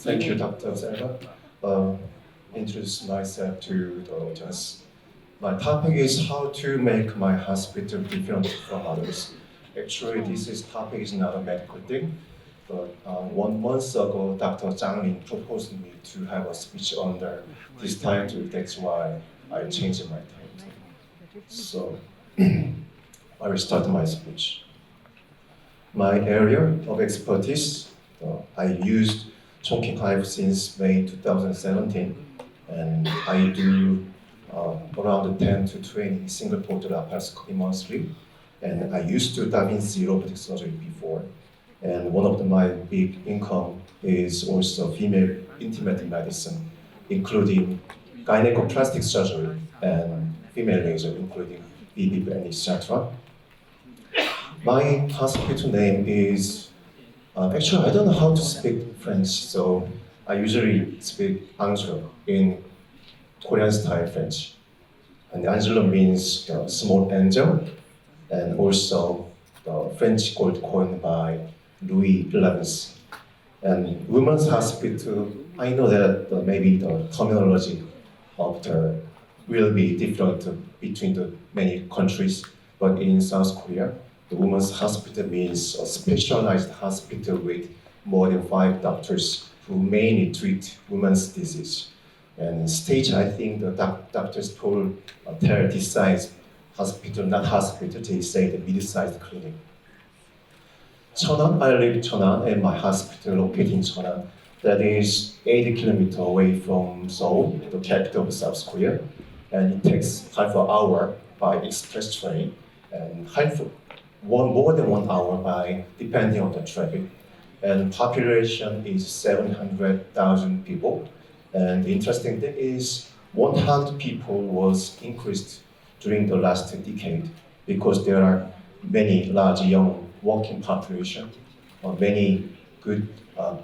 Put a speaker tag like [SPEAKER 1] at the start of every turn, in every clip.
[SPEAKER 1] Thank you, Dr. Selva. Um, introduce myself to the audience. My topic is how to make my hospital different from others. Actually, topic is not a medical thing, but 1 month ago, Dr. Zhang Lin proposed me to have a speech under this title. That's why I changed my title. So, I will start my speech. My area of expertise, I used Chonghyeak since May 2017, and I do around 10 to 20 single port laparoscopy monthly, and I used to Vinci robotic surgery before. And one of my big income is also female intimate medicine, including gynecoplastic surgery and female laser, including BBB and etc. My hospital name is, actually I don't know how to speak French, so I usually speak Angelo in Korean style French. And Angelo means small angel, and also the French code coined by Louis XI. And women's hospital, I know that maybe the terminology of the will be different between the many countries, but in South Korea, the women's hospital means a specialized hospital with more than 5 doctors who mainly treat women's disease. And stage, I think the doctors told tell this size hospital, not hospital, they say the mid-sized clinic. Cheonan, I live in Cheonan, and my hospital located in Cheonan. That is 80 kilometers away from Seoul, the capital of South Korea, and it takes half an hour by express train, and more than 1 hour by depending on the traffic. And population is 700,000 people. And the interesting thing is 100 people was increased during the last decade because there are many large young working population, many good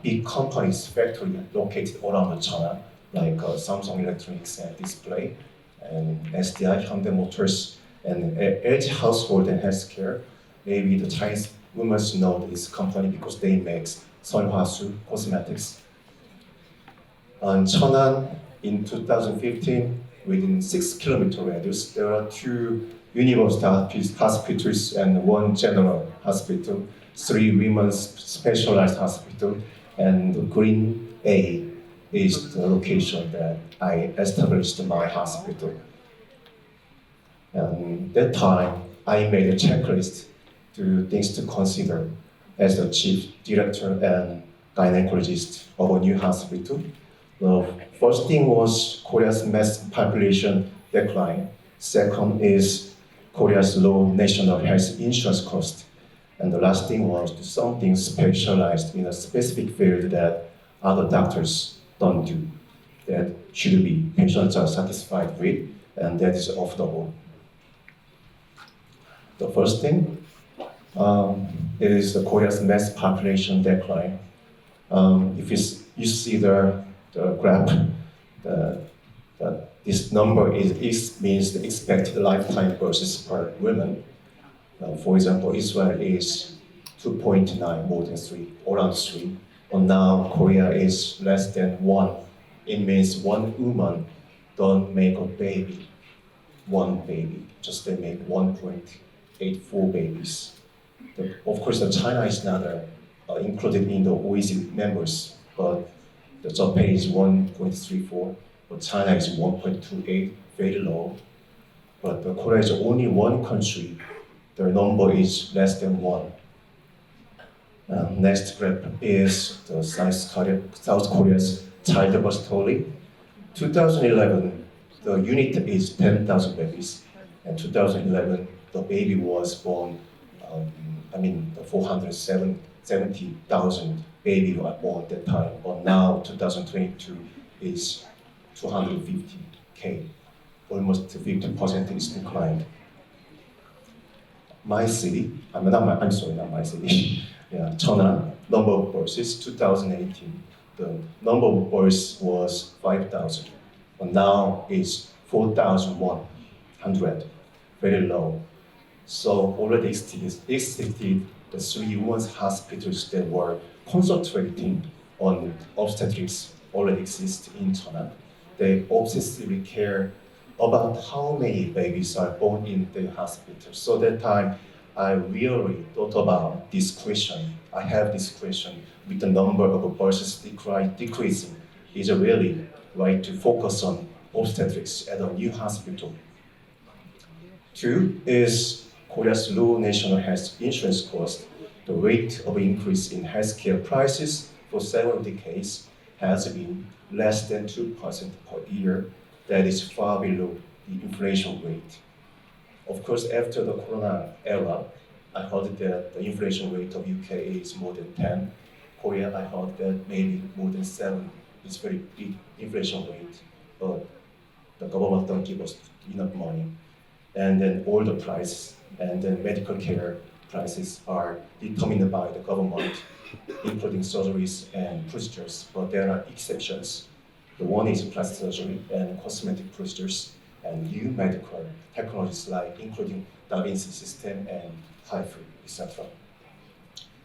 [SPEAKER 1] big companies, factory located around China, like Samsung Electronics and Display, and SDI, Hyundai Motors, and LG Household and Healthcare. Maybe the Chinese women know this company because they make Seonhwasu cosmetics. And Cheonan in 2015, within 6 kilometer radius, there are 2 university hospitals and 1 general hospital, 3 women's specialized hospital, and the green A is the location that I established my hospital. And that time, I made a checklist to things to consider as the chief director and gynecologist of a new hospital. The first thing was Korea's mass population decline. Second is Korea's low national health insurance cost. And the last thing was do something specialized in a specific field that other doctors don't do, that should be patients are satisfied with, and that is affordable. The first thing is the Korea's mass population decline. If you see the graph, this number means the expected lifetime births per woman. For example, Israel is 2.9, more than 3, around 3. But now Korea is less than 1. It means 1 woman don't make a baby, 1 baby. Just they make 1.84 babies. Of course, China is not included in the OECD members, but the Japan is 1.34, but China is 1.28, very low. But Korea is only 1 country. The number is less than 1. Next graph is the South Korea's child birth story. 2011, the unit is 10,000 babies, and 2011 the baby was born. The 470,000 baby were born at that time, but now 2022 is 250K, almost 50% is declined. My city, not my city, yeah, Cheonan, number of births, 2018, the number of births was 5,000, but now it's 4,100, very low. So already existed the 3 women's hospitals that were concentrating on obstetrics already exist in China. They obsessively care about how many babies are born in the hospital. So that time, I really thought about this question. I have this question with the number of births decreasing. Is it really right to focus on obstetrics at a new hospital? Two is Korea's low national health insurance cost. The rate of increase in healthcare prices for several decades has been less than 2% per year. That is far below the inflation rate. Of course, after the Corona era, I heard that the inflation rate of UK is more than 10. Korea, I heard that maybe more than 7. It's very big inflation rate, but the government don't give us enough money. And then all the price and then medical care prices are determined by the government, including surgeries and procedures, but there are exceptions. The one is plastic surgery and cosmetic procedures, and new medical technologies like including Da Vinci system and HIFU, etc.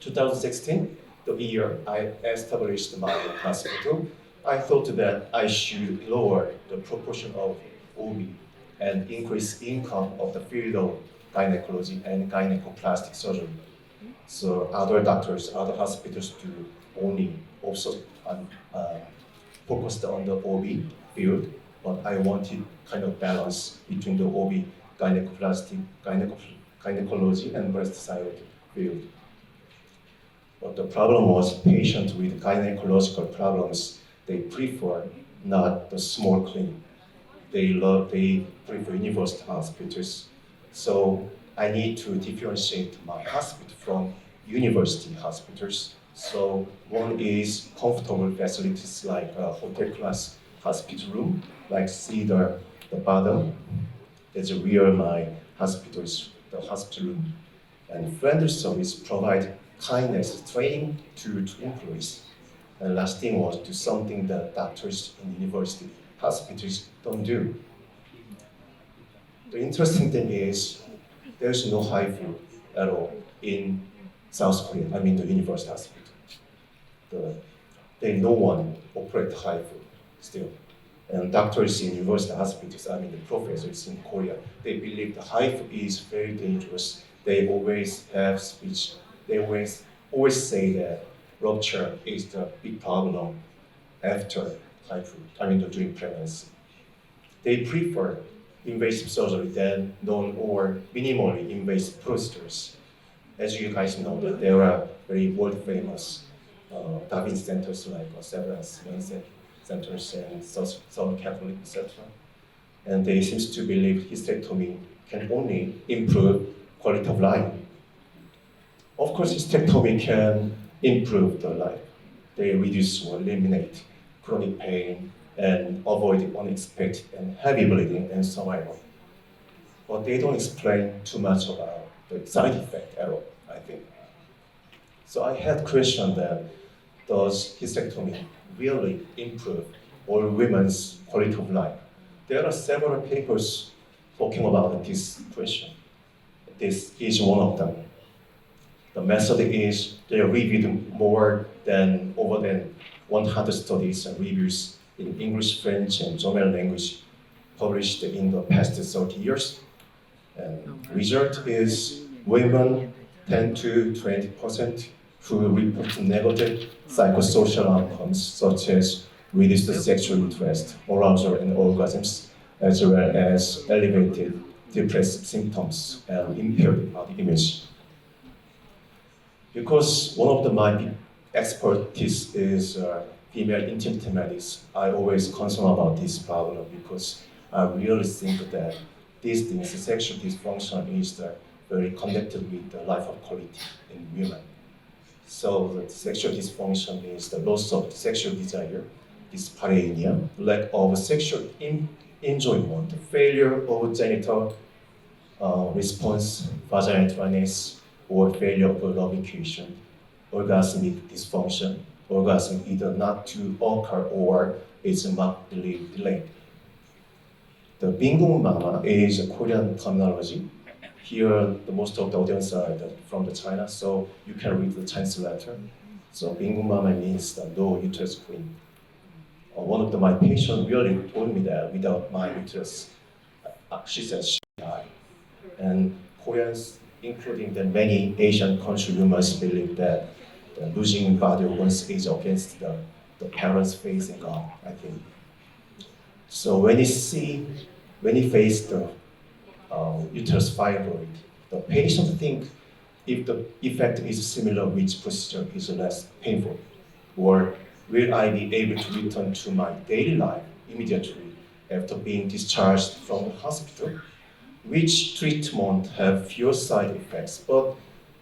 [SPEAKER 1] 2016, the year I established my hospital, I thought that I should lower the proportion of OB and increase income of the field of gynecology and gynecoplastic surgery. So other doctors, other hospitals do only also focused on the OB field, but I wanted kind of balance between the OB, gynecoplastic, gynecology, and breast side field. But the problem was patients with gynecological problems, they prefer not the small clinic. They prefer university hospitals. So I need to differentiate my hospital from university hospitals. So one is comfortable facilities like a hotel class hospital room, like see the bottom. That's where my hospital is, the hospital room. And friendly service provide kindness training to employees. And last thing was do something that doctors in university hospitals don't do. The interesting thing is there's no HIFU at all in South Korea, I mean the university hospital. No one operate HIFU still. And doctors in university hospitals, I mean the professors in Korea, they believe the HIFU is very dangerous. They always have speech. They always say that rupture is the big problem after HIFU, I mean during pregnancy. They prefer invasive surgery than non or minimally invasive procedures. As you guys know, that there are very world famous Da Vinci centers like Severance centers and Southern Catholic, etc. And they seem to believe hysterectomy can only improve quality of life. Of course, hysterectomy can improve the life. They reduce or eliminate chronic pain and avoid unexpected and heavy bleeding and survival. But they don't explain too much about the side effect at all, I think. So I had questioned that, does hysterectomy really improve all women's quality of life? There are several papers talking about this question. This is one of them. The method is they reviewed over than 100 studies and reviews in English, French, and German language published in the past 30 years. And result is women 10 to 20% who report negative psychosocial outcomes such as reduced sexual interest, arousal, and orgasms, as well as elevated depressive symptoms and impaired body image. Because one of my expertise is female intimate medicine, I always concern about this problem because I really think that these things, sexual dysfunction is very connected with the life of quality in women. So the sexual dysfunction is the loss of sexual desire, dyspareunia, lack of sexual enjoyment, failure of genital response, vaginal dryness, or failure of lubrication, orgasmic dysfunction, orgasm either not to occur or is markedly delayed. The bingung mama is a Korean terminology. Here, most of the audience are from China, so you can read the Chinese letter. So being mama means the no uterus queen. One of my patients really told me that without my uterus, she says she died. And Koreans, including the many Asian consumers, believe that losing body organs is against the parents' faith in God, I think. So when you face the uterus fibroid, the patient think if the effect is similar, which procedure is less painful, or will I be able to return to my daily life immediately after being discharged from the hospital? Which treatment have fewer side effects, but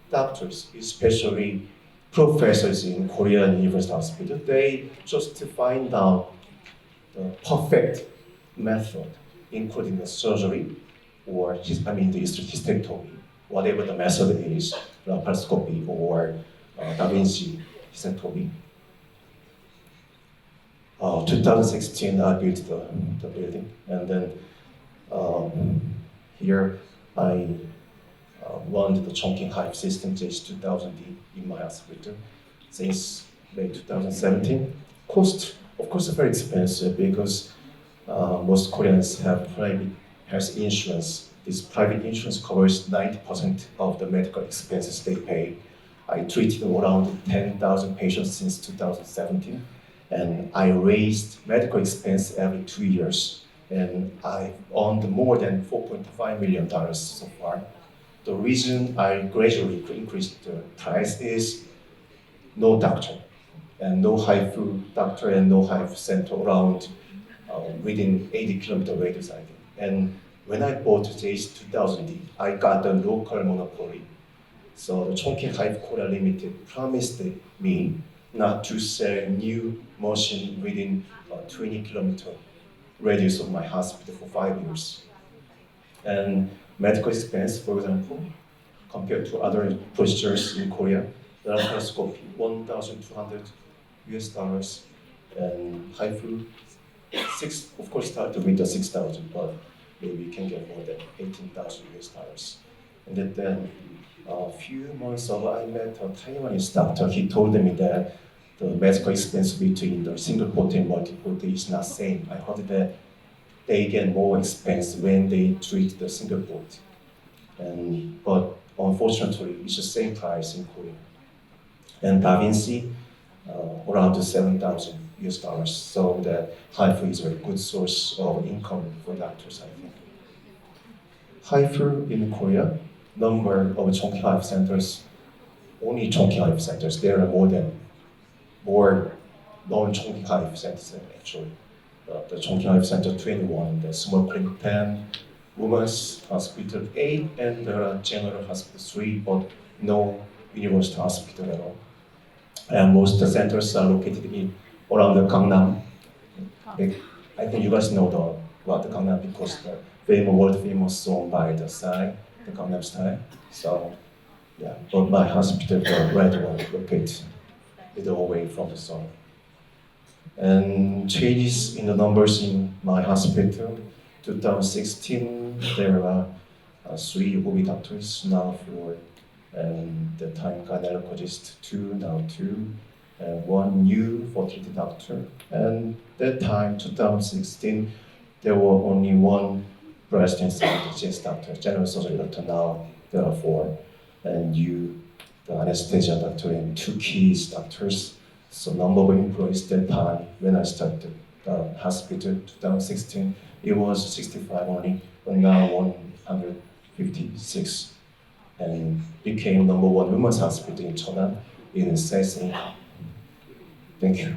[SPEAKER 1] doctors, especially professors in Korean university hospital, they just find out the perfect method, including the surgery or the hysterectomy, whatever the method is, laparoscopy or Da Vinci hysterectomy. 2016, I built the building, and then here I run the Chongqing HIFU system since 2000 in my hospital since May 2017. Cost, of course, is very expensive because most Koreans have private health insurance. This private insurance covers 90% of the medical expenses they pay. I treated around 10,000 patients since 2017, and I raised medical expense every 2 years, and I earned more than $4.5 million so far. The reason I gradually increased the price is no doctor, and no HIFU doctor and no HIFU center around within 80-kilometer radius, I think. And when I bought this 2000D, I got the local monopoly. So the Chongqing HIFU Korea Limited promised me not to sell new machine within 20-kilometer radius of my hospital for 5 years. And medical expense, for example, compared to other procedures in Korea, the laparoscopy, 1,200 US dollars, and HIFU, of course, started with the 6,000, but maybe you can get more than 18,000 US dollars. And then a few months ago, I met a Taiwanese doctor. He told me that the medical expense between the single port and multiple port is not same. I heard that they get more expense when they treat the single port. But unfortunately, it's the same price in Korea. And Da Vinci, around 7,000 US dollars. So that HIFU is a very good source of income for doctors, I think. HIFU in Korea, number of Chongqing HIFU centers, only Chongqing HIFU centers. There are more non-Chongqing HIFU centers actually. The Chongqing HIFU Center 21, the small clinic 10, women's hospital 8, and the general hospital 3, but no university hospital at all. And most the centers are located in around the Gangnam. I think you guys know the Gangnam because the world famous song by the Psy, the Gangnam Style. So yeah, but my hospital, the red one, located a little away from the sun. And changes in the numbers in my hospital. 2016, there are 3 OB doctors, now 4, and the time gynecologist 2, now 2, and 1 new fertility doctor. And that time, 2016, there were only 1 breast and cervical doctor, general surgery doctor. Now there are 4, and the anesthesia doctor, and 2 keys doctors. So number of employees that time when I started the hospital 2016, it was 65 only, but now 156, and became number 1 women's hospital in Cheonan in sales income. Thank you.